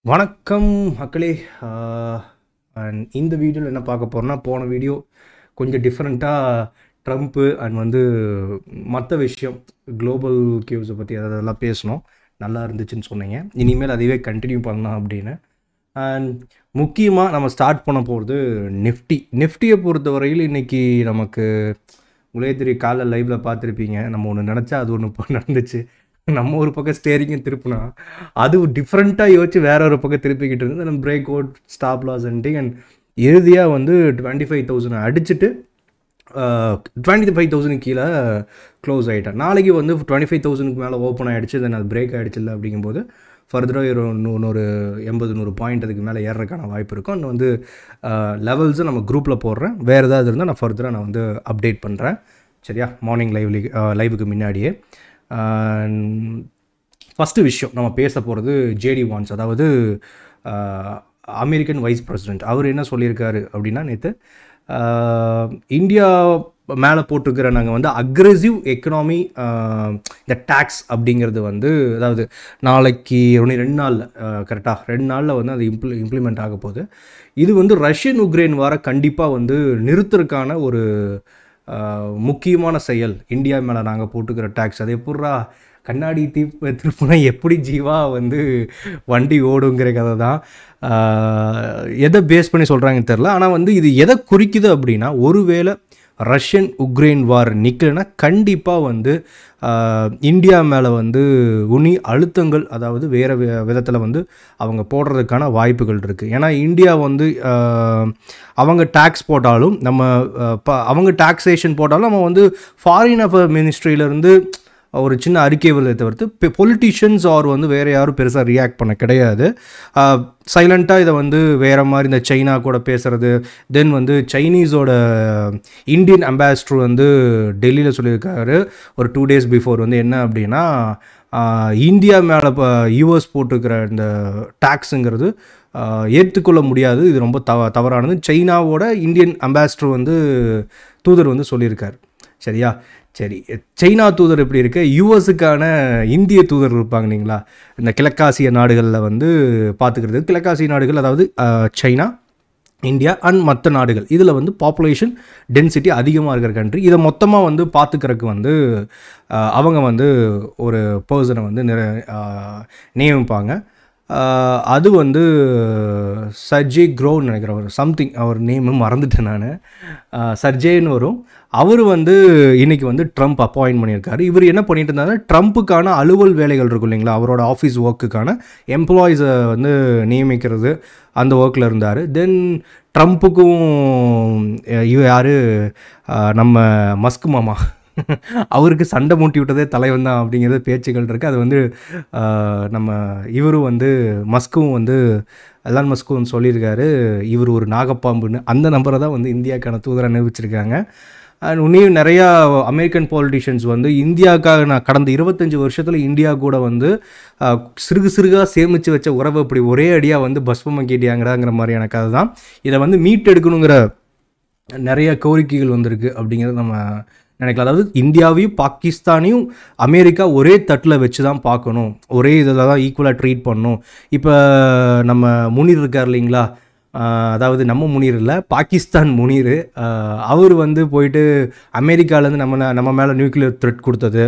வணக்கம் மக்களே. அண்ட் இந்த வீடியோவில் என்ன பார்க்க போகிறோன்னா, போன வீடியோ கொஞ்சம் டிஃப்ரெண்ட்டாக ட்ரம்ப்பு அண்ட் மற்ற விஷயம் குளோபல் கியூஸை பற்றி அதெல்லாம் பேசணும். நல்லா இருந்துச்சுன்னு சொன்னீங்க. இனிமேல் அதுவே கண்டினியூ பண்ணலாம் அப்படின்னு. அண்ட் முக்கியமாக நம்ம ஸ்டார்ட் பண்ண போகிறது நிஃப்டியை பொறுத்தவரையில் இன்றைக்கி நமக்கு உங்களே தெரியும், காலைல லைவில் பார்த்துருப்பீங்க. நம்ம ஒன்று நினச்சா அது ஒன்று நடந்துச்சு. நம்ம ஒரு பக்கம் ஸ்டேரிங்கை திருப்பினா அது டிஃப்ரெண்ட்டாக யோசிச்சு வேற ஒரு பக்கம் திருப்பிக்கிட்டு இருந்து நம்ம break out stop loss and இறுதியாக 25,000 அடிச்சுட்டு 25,000 கீழே க்ளோஸ் ஆகிட்டேன். நாளைக்கு 25,000க்கு மேலே ஓப்பன் ஆகிடுச்சு. தென் அது பிரேக் ஆகிடுச்சு இல்லை அப்படிங்கும்போது ஃபர்தராக ஒரு 80-100 பாயிண்ட் அதுக்கு மேலே ஏறதுக்கான வாய்ப்பு இருக்கும். இன்னும் லெவல்ஸை நம்ம குரூப்பில் போடுறேன். வேறு ஏதாவது இருந்தால் நான் ஃபர்தராக நான் அப்டேட் பண்ணுறேன். சரியா? மார்னிங் லைவுக்கு முன்னாடியே. ஃபஸ்ட்டு விஷயம் நம்ம பேச போகிறது ஜேடி வான்ஸ், அதாவது அமெரிக்கன் வைஸ் பிரசிடெண்ட். அவர் என்ன சொல்லியிருக்காரு அப்படின்னா, நேற்று இந்தியா மேலே போட்டிருக்கிற நாங்கள் அக்ரெசிவ் எக்கனாமி, இந்த டேக்ஸ் அப்படிங்கிறது அதாவது நாளைக்கு 2 நாளில் கரெக்டாக 2 நாளில் அது இம்ப்ளிமெண்ட் ஆக போகுது. இது ரஷ்யன் உக்ரைன் வார கண்டிப்பாக நிறுத்துறதுக்கான ஒரு முக்கியமான செயல். இந்தியா மேலே நாங்கள் போட்டுக்கிற டேக்ஸ் அது எப்பட்றா கண்ணாடி திருப்பினா எப்படி ஜீவா வண்டி ஓடுங்கிற கதை தான். எதை பேஸ் பண்ணி சொல்கிறாங்கன்னு தெரில. ஆனால் இது எதை குறிக்குது அப்படின்னா, ஒருவேளை ரஷ்யன் உக்ரைன் வார் நிற்கலைன்னா கண்டிப்பாக இந்தியா மேலே உனி அழுத்தங்கள், அதாவது வேறு விதத்தில் அவங்க போடுறதுக்கான வாய்ப்புகள் இருக்குது. ஏன்னா இந்தியா அவங்க டேக்ஸ் போட்டாலும் அவங்க டாக்ஸேஷன் போட்டாலும் நம்ம ஃபாரின் அஃபேர் மினிஸ்ட்ரியிலேருந்து ஒரு சின்ன அறிக்கை வருதை தவிர்த்து பொலிட்டிஷியன்ஸ் ஆர் வேறு யாரும் பெருசாக ரியாக்ட் பண்ண கிடையாது. சைலண்ட்டாக இதை வேறு மாதிரி இந்த சைனா கூட பேசுகிறது. தென் சைனீஸோட இந்தியன் அம்பாசிடர் டெல்லியில் சொல்லியிருக்காரு ஒரு 2 days பிஃபோர் என்ன அப்படின்னா, இந்தியா மேலே இப்போ யூஎஸ் போட்டிருக்கிற இந்த டேக்ஸுங்கிறது ஏற்றுக்கொள்ள முடியாது, இது ரொம்ப தவறானது. சைனாவோட இந்தியன் அம்பாசிடர் தூதர் சொல்லியிருக்கார். சரியா? சரி, சைனா தூதர் எப்படி இருக்கு, யூஎஸுக்கான இந்திய தூதர் இருப்பாங்க இல்லைங்களா, இந்த கிழக்காசிய நாடுகளில் பார்த்துக்கிறது. கிழக்காசிய நாடுகள் அதாவது சைனா, இந்தியா அண்ட் மற்ற நாடுகள், இதில் பாப்புலேஷன் டென்சிட்டி அதிகமாக இருக்கிற கண்ட்ரி. இதை மொத்தமாக பார்த்துக்கிறதுக்கு அவங்க ஒரு பர்சனை நியமிப்பாங்க. அது சர்ஜே க்ரோன்னு நினைக்கிறேன், அவர் சம்திங், அவர் நேமு மறந்துட்டேன் நான், சர்ஜேன்னு வரும். அவர் இன்றைக்கி ட்ரம்ப் அப்பாயின்ட் பண்ணியிருக்காரு. இவர் என்ன பண்ணிட்டு இருந்தாருன்னா, ட்ரம்ப்புக்கான அலுவல் வேலைகள் இருக்கும் இல்லைங்களா, அவரோட ஆஃபீஸ் ஒர்க்குக்கான எம்ப்ளாயீஸை நியமிக்கிறது, அந்த ஒர்க்கில் இருந்தார். தென் ட்ரம்ப்புக்கும் யார், நம்ம மஸ்க் மாமா, அவருக்கு சண்டை மூட்டி விட்டதே தலைவன் தான் அப்படிங்கிறது பேச்சுக்கள் இருக்குது. அது நம்ம இவரும் மஸ்க்கும் எலான் மஸ்க்கும் சொல்லியிருக்காரு, இவர் ஒரு நாகப்பாம்புன்னு. அந்த நம்பரை தான் இந்தியாவுக்கான தூதரை நிரூபிச்சிருக்காங்க. அண்ட் இன்னும் நிறையா அமெரிக்கன் பாலிட்டிஷியன்ஸ் இந்தியாவுக்காக நான் கடந்த 25 வருஷத்தில் இந்தியா கூட சிறுகாக சேமித்து வச்ச உறவை இப்படி ஒரே அடியாக பஸ்மமாக்கிட்டியாங்கிறாங்கிற மாதிரியான கதை தான். இதை மீட்டெடுக்கணுங்கிற நிறைய கோரிக்கைகள் வந்திருக்கு அப்படிங்கிறது நம்ம நினைக்கலாம். அதாவது இந்தியாவையும் பாகிஸ்தானையும் அமெரிக்கா ஒரே தட்டில் வச்சு தான் பார்க்கணும், ஒரே இதில் தான் ஈக்குவலாக ட்ரீட் பண்ணணும். இப்போ நம்ம முனீர் இருக்கார் இல்லைங்களா, அதாவது நம்ம முனீர் இல்லை, பாகிஸ்தான் முனீர், அவர் போயிட்டு அமெரிக்காவிலேருந்து நம்ம மேலே நியூக்ளியர் த்ரெட் கொடுத்தது,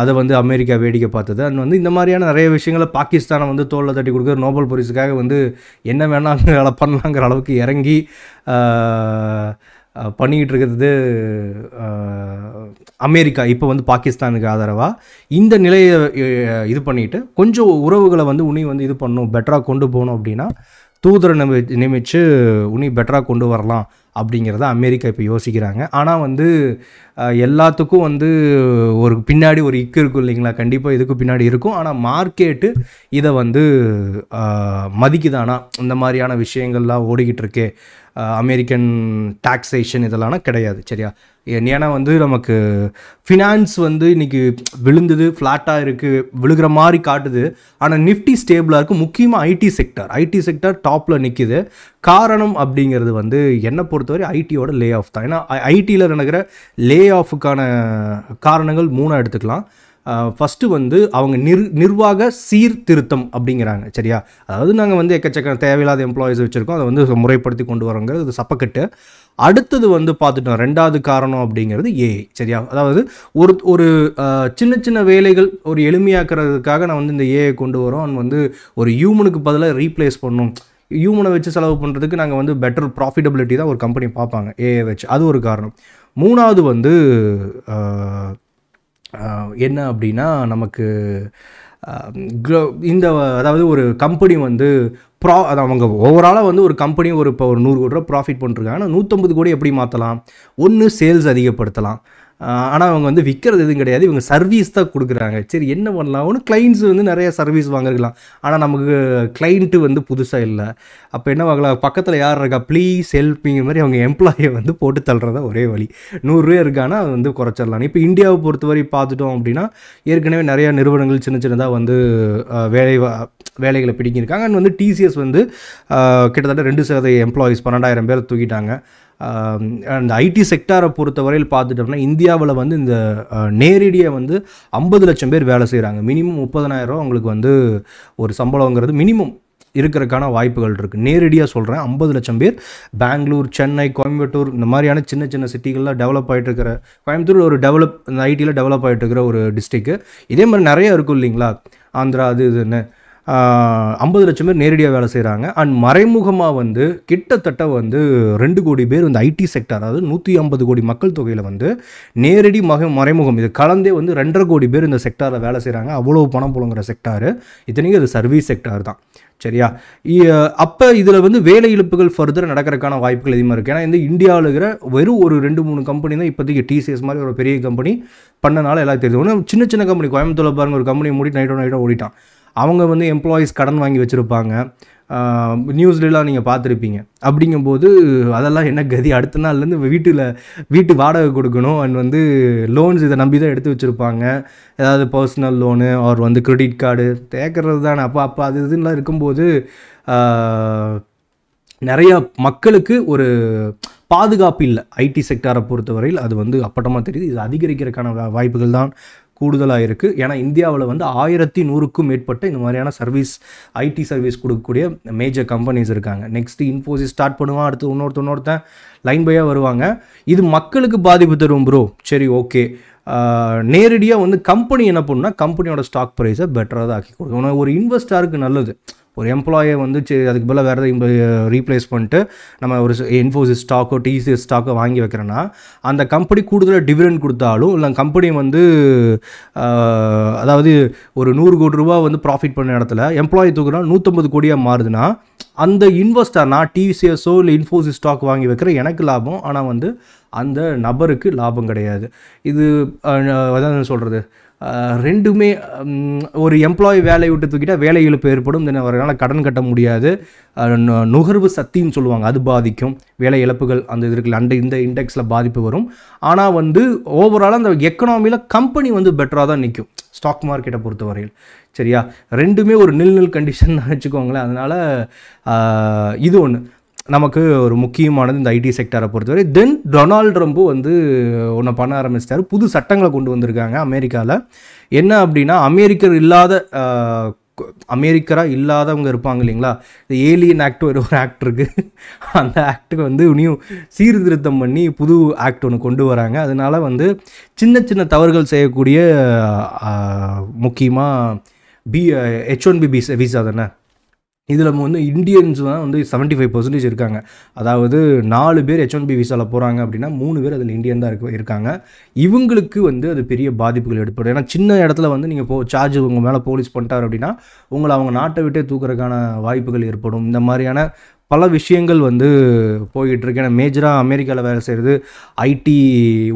அதை அமெரிக்கா வேடிக்கை பார்த்தது. அண்ட் இந்த மாதிரியான நிறைய விஷயங்களை பாகிஸ்தானை தோளில் தட்டி கொடுக்குற, நோபல் பரிசுக்காக என்ன வேணாங்கிற பண்ணலாங்கிற அளவுக்கு இறங்கி பண்ணிக்கிட்டு இருக்கிறது அமெரிக்கா. இப்போ பாகிஸ்தானுக்கு ஆதரவாக இந்த நிலையை இது பண்ணிவிட்டு கொஞ்சம் உறவுகளை உனி இது பண்ணணும், பெட்டராக கொண்டு போகணும் அப்படின்னா தூதரை நியமித்து உனி பெட்டராக கொண்டு வரலாம் அப்படிங்கிறத அமெரிக்கா இப்போ யோசிக்கிறாங்க. ஆனால் எல்லாத்துக்கும் ஒரு பின்னாடி ஒரு இக்கு இருக்கும் இல்லைங்களா, கண்டிப்பாக இதுக்கு பின்னாடி இருக்கும். ஆனால் மார்க்கெட்டு இதை மதிக்குதானா, இந்த மாதிரியான விஷயங்கள்லாம் ஓடிக்கிட்டு இருக்கே, அமெரிக்கன் டாக்ஸேஷன் இதெல்லாம் கிடையாது. சரியா? ஏன்னா நமக்கு ஃபினான்ஸ் இன்றைக்கி விழுந்தது, ஃப்ளாட்டாக இருக்குது, விழுகிற மாதிரி காட்டுது. ஆனால் நிஃப்டி ஸ்டேபிளாக இருக்குது. முக்கியமாக ஐடி செக்டர் டாப்பில் நிற்கிது. காரணம் அப்படிங்கிறது என்னை பொறுத்தவரை ஐடியோட லே ஆஃப் தான். ஏன்னா ஐடியில் நடக்கிற லே ஆஃபுக்கான காரணங்கள் 3 எடுத்துக்கலாம். ஃபஸ்ட்டு வந்து அவங்க நிர்வாக சீர்திருத்தம் அப்படிங்கிறாங்க. சரியா, அதாவது நாங்கள் வந்து எக்கச்சக்க தேவையில்லாத எம்ப்ளாயிஸ் வச்சுருக்கோம், அதை வந்து முறைப்படுத்தி கொண்டு வரோங்கிறது இது சப்பக்கட்டு. அடுத்தது வந்து பார்த்துட்டோம், ரெண்டாவது காரணம் அப்படிங்கிறது ஏஐ. சரியா, அதாவது ஒரு சின்ன சின்ன வேலைகள் ஒரு எளிமையாக்குறதுக்காக நான் வந்து இந்த ஏஐ கொண்டு வரோம், வந்து ஒரு ஹியூமனுக்கு பதிலாக ரீப்ளேஸ் பண்ணணும், ஹியூமனை வச்சு செலவு பண்ணுறதுக்கு நாங்கள் வந்து பெட்டர் ப்ராஃபிட்டபிலிட்டி தான் ஒரு கம்பெனி பார்ப்பாங்க ஏஐ வச்சு. அது ஒரு காரணம். மூணாவது வந்து என்ன அப்படின்னா நமக்கு இந்த அதாவது ஒரு கம்பெனி வந்து அது அவங்க ஓவராலாக வந்து ஒரு கம்பெனி இப்போ ஒரு 100 கோடி ரூபா ப்ராஃபிட் பண்ணிருக்காங்க. ஆனால் 150 கோடி எப்படி மாற்றலாம்? ஒன்று சேல்ஸ் அதிகப்படுத்தலாம், ஆனால் அவங்க வந்து விற்கிறது எதுவும் கிடையாது, இவங்க சர்வீஸ் தான் கொடுக்குறாங்க. சரி என்ன பண்ணலாம்? ஒன்று கிளைண்ட்ஸ் வந்து நிறைய சர்வீஸ் வாங்கிருக்கலாம், ஆனால் நமக்கு கிளைண்ட்டு வந்து புதுசாக இல்லை. அப்போ என்ன வாங்கலாம்? பக்கத்தில் யார் இருக்கா, ப்ளீஸ் ஹெல்ப்பிங்கிற மாதிரி அவங்க எம்ப்ளாயை வந்து போட்டு தள்ளுறதா ஒரே வழி. 100 ரூபா இருக்கானா அது வந்து குறைச்சிடலாம். இப்போ இந்தியாவை பொறுத்தவரை பார்த்துட்டோம் அப்படின்னா ஏற்கனவே நிறையா நிறுவனங்கள் சின்ன சின்னதாக வந்து வேலைகளை பிடிக்கிருக்காங்க. அண்ட் வந்து டிசிஎஸ் வந்து கிட்டத்தட்ட 2% எம்ப்ளாயீஸ் 12,000 பேரை தூக்கிட்டாங்க. அந்த ஐடி செக்டாரை பொறுத்தவரையில் பார்த்துட்டோம்னா இந்தியாவில் வந்து இந்த நேரடியாக வந்து 50 லட்சம் பேர் வேலை செய்கிறாங்க. மினிமம் 30,000 அவங்களுக்கு வந்து ஒரு சம்பளங்கிறது மினிமம் இருக்கிறதுக்கான வாய்ப்புகள் இருக்குது. நேரடியாக சொல்கிறேன், 50 லட்சம் பேர் பெங்களூர், சென்னை, கோயம்புத்தூர் இந்த மாதிரியான சின்ன சின்ன சிட்டிகளில் டெவலப் ஆகிட்டு இருக்கிற, கோயம்புத்தூர் ஒரு இந்த ஐடியில் டெவலப் ஆகிட்டு இருக்கிற ஒரு டிஸ்ட்ரிக்ட்டு. இதே மாதிரி நிறையா இருக்கும் இல்லைங்களா, ஆந்திரா அது இதுன்னு 50 லட்சம் பேர் நேரடியாக வேலை செய்கிறாங்க. அண்ட் மறைமுகமாக வந்து கிட்டத்தட்ட வந்து 2 கோடி பேர் இந்த ஐடி செக்டார், அதாவது 150 கோடி மக்கள் தொகையில் வந்து நேரடி மறைமுகம் இது கலந்தே வந்து 2.5 கோடி பேர் இந்த செக்டாரில் வேலை செய்கிறாங்க. அவ்வளோ பணம் புழங்குற செக்டாரு. இத்தனைக்கும் இது சர்வீஸ் செக்டார் தான். சரியா, அப்போ இதில் வந்து வேலை இழப்புகள் ஃபர்தர் நடக்கிறதுக்கான வாய்ப்புகள் அதிகமாக இருக்குது. ஏன்னா இந்த இந்தியாவில் இருக்கிற வெறும் ஒரு 2-3 கம்பெனி தான் இப்போதைக்கு டிசிஎஸ் மாதிரி ஒரு பெரிய கம்பெனி பண்ணனால எல்லாம் தெரியுது. ஒன்று சின்ன சின்ன கம்பெனி, கோயம்புத்தூரில் பாருங்கள் ஒரு கம்பெனி மூடி நைட்டோ ஓடிட்டான். அவங்க வந்து எம்ப்ளாயீஸ் கடன் வாங்கி வச்சுருப்பாங்க, நியூஸ்லாம் நீங்கள் பார்த்துருப்பீங்க. அப்படிங்கும்போது அதெல்லாம் என்ன கதி? அடுத்த நாள்லேருந்து வீட்டு வாடகை கொடுக்கணும், அண்ட் வந்து லோன்ஸ் இதை நம்பி தான் எடுத்து வச்சுருப்பாங்க, ஏதாவது பர்சனல் லோனு அவர் வந்து கிரெடிட் கார்டு தேக்கிறது தானே. அப்போ அது இதுலாம் இருக்கும்போது நிறையா மக்களுக்கு ஒரு பாதுகாப்பு இல்லை. ஐடி செக்டாரை பொறுத்தவரையில் அது வந்து அப்பட்டமாக தெரியுது. இது அதிகரிக்கிறதுக்கான வாய்ப்புகள் தான் கூடுதலாக இருக்குது. ஏன்னா இந்தியாவில் வந்து 1100க்கும் மேற்பட்ட இந்த மாதிரியான ஐடி சர்வீஸ் கொடுக்கக்கூடிய மேஜர் கம்பெனிஸ் இருக்காங்க. நெக்ஸ்ட்டு இன்ஃபோசிஸ் ஸ்டார்ட் பண்ணுவான், அடுத்து இன்னொருத்தன் லைன் பையாக வருவாங்க. இது மக்களுக்கு பாதிப்பு தரும் ப்ரோ. சரி ஓகே, நேரடியாக வந்து கம்பெனி என்ன பண்ணுன்னா கம்பெனியோட ஸ்டாக் ப்ரைஸை பெட்டராக தான் ஆக்கி கொடுக்கணும். ஒரு இன்வெஸ்டருக்கு நல்லது. ஒரு எம்ப்ளாயை வந்து அதுக்கு பதிலாக வேறு எதாவது ரீப்ளேஸ் பண்ணிட்டு நம்ம ஒரு இன்ஃபோசிஸ் ஸ்டாக்கோ டிசிஎஸ் ஸ்டாக்கோ வாங்கி வைக்கிறோன்னா அந்த கம்பெனி கூடுதலாக டிவிடெண்ட் கொடுத்தாலும் இல்லை கம்பெனி வந்து அதாவது ஒரு 100 கோடி ரூபா வந்து ப்ராஃபிட் பண்ண இடத்துல எம்ப்ளாயி தூக்குனா 150 கோடியாக மாறுதுன்னா அந்த இன்வெஸ்டர், நான் டிசிஎஸோ இல்லை இன்ஃபோசிஸ் ஸ்டாக் வாங்கி வைக்கிற எனக்கு லாபம், ஆனால் வந்து அந்த நபருக்கு லாபம் கிடையாது. இது அதான் சொல்கிறது, ரெண்டுமே ஒரு எம்ப்ளாயி வேலையை விட்டு தூக்கிட்டால் வேலை இழப்பு ஏற்படும், அதனால் கடன் கட்ட முடியாது, நுகர்வு சக்தின்னு சொல்லுவாங்க அது பாதிக்கும், வேலை இழப்புகள் அந்த இது இருக்குல்ல இந்த இண்டெக்ஸில் பாதிப்பு வரும். ஆனால் வந்து ஓவராலாக அந்த எக்கனாமியில் கம்பெனி வந்து பெட்டராக தான் நிற்கும் ஸ்டாக் மார்க்கெட்டை பொறுத்தவரையில். சரியா, ரெண்டுமே ஒரு நில் கண்டிஷன் வச்சுக்கோங்களேன். அதனால் இது ஒன்று நமக்கு ஒரு முக்கியமானது இந்த ஐடி செக்டாரை பொறுத்தவரை. தென் டொனால்ட் ட்ரம்ப் வந்து ஒன்று பண்ண ஆரம்பிச்சிட்டாரு, புது சட்டங்களை கொண்டு வந்திருக்காங்க அமெரிக்காவில். என்ன அப்படின்னா அமெரிக்கராக இல்லாதவங்க இருப்பாங்க இல்லைங்களா, இந்த ஏலியன் ஆக்ட் ஒரு ஆக்ட் இருக்குது, அந்த ஆக்டுக்கு வந்து இன்னும் சீர்திருத்தம் பண்ணி புது ஆக்ட் ஒன்று கொண்டு வராங்க. அதனால் வந்து சின்ன சின்ன தவறுகள் செய்யக்கூடிய முக்கியமாக H1B விசா தானே, இதில் வந்து இந்தியன்ஸ் தான் வந்து 75% இருக்காங்க. அதாவது 4 பேர் H1B விசாவில் போகிறாங்க அப்படின்னா 3 பேர் அதில் இந்தியன் தான் இருக்காங்க. இவங்களுக்கு வந்து அது பெரிய பாதிப்புகள் ஏற்படும். ஏன்னா சின்ன இடத்துல வந்து நீங்கள் சார்ஜ் உங்கள் மேலே போலீஸ் பண்ணிட்டார் அப்படின்னா உங்களை அவங்க நாட்டை விட்டே தூக்குறதுக்கான வாய்ப்புகள் ஏற்படும். இந்த மாதிரியான பல விஷயங்கள் வந்து போய்கிட்டுருக்கு. ஏன்னா மேஜராக அமெரிக்காவில் வேலை செய்கிறது ஐடி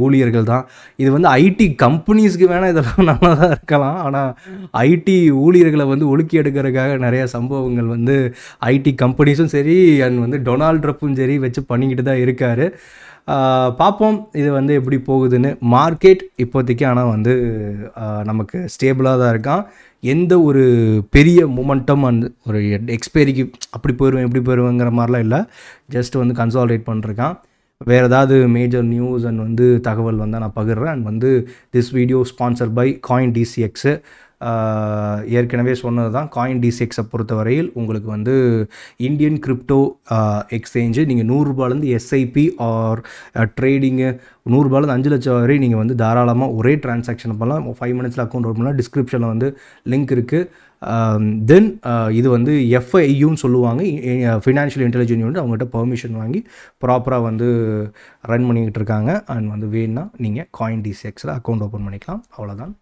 ஊழியர்கள் தான். இது வந்து ஐடி கம்பெனிஸ்க்கு வேணால் இதெல்லாம் நல்லா தான் இருக்கலாம், ஆனால் ஐடி ஊழியர்களை வந்து ஒழுக்கி எடுக்கிறதுக்காக நிறைய சம்பவங்கள் வந்து ஐடி கம்பெனிஸும் சரி அண்ட் வந்து டொனால்ட் ட்ரம்ப்பும் சரி வச்சு பண்ணிக்கிட்டு தான் இருக்கார். பார்ப்போம் இது வந்து எப்படி போகுதுன்னு. மார்க்கெட் இப்போதைக்கு ஆனால் வந்து நமக்கு ஸ்டேபிளாக தான் இருக்கான். எந்த ஒரு பெரிய மொமெண்டம் அண்ட் ஒரு எக்ஸ்பைரிக்கு அப்படி போயிடுவேன் இப்படி போயிடுவேங்கிற மாதிரிலாம் இல்லை, ஜஸ்ட் வந்து கன்சாலிடேட் பண்ணிருக்கான். வேறு ஏதாவது மேஜர் நியூஸ் அண்ட் வந்து தகவல் வந்தால் நான் பகிர்றேன். அண்ட் வந்து this video sponsor by CoinDCX. ஏற்கனவே சொன்னது தான், காயின் டிசிஎக்ஸை பொறுத்தவரையில் உங்களுக்கு வந்து இந்தியன் கிரிப்டோ எக்ஸ்சேஞ்சு. நீங்கள் 100 ரூபாயிலேருந்து எஸ்ஐபி ஆர் ட்ரேடிங்கு 100 ரூபாயிலேருந்து 5 லட்சம் வரை நீங்கள் வந்து தாராளமாக ஒரே டிரான்சாக்ஷன் பண்ணலாம். 5 மினிட்ஸில் அக்கௌண்ட் ஓப்பன் பண்ணலாம். டிஸ்கிரிப்ஷனில் வந்து லிங்க் இருக்குது. தென் இது வந்து எஃப்ஐயூன்னு சொல்லுவாங்க, ஃபினான்ஷியல் இன்டெலிஜென்ஸ் யூனிட். அவங்ககிட்ட பெர்மிஷன் வாங்கி ப்ராப்பராக வந்து ரன் பண்ணிக்கிட்டு இருக்காங்க. அண்ட் வந்து வேணுன்னா நீங்கள் காயின் டிசிஎக்ஸில் அக்கௌண்ட் ஓப்பன் பண்ணிக்கலாம். அவ்வளோதான்.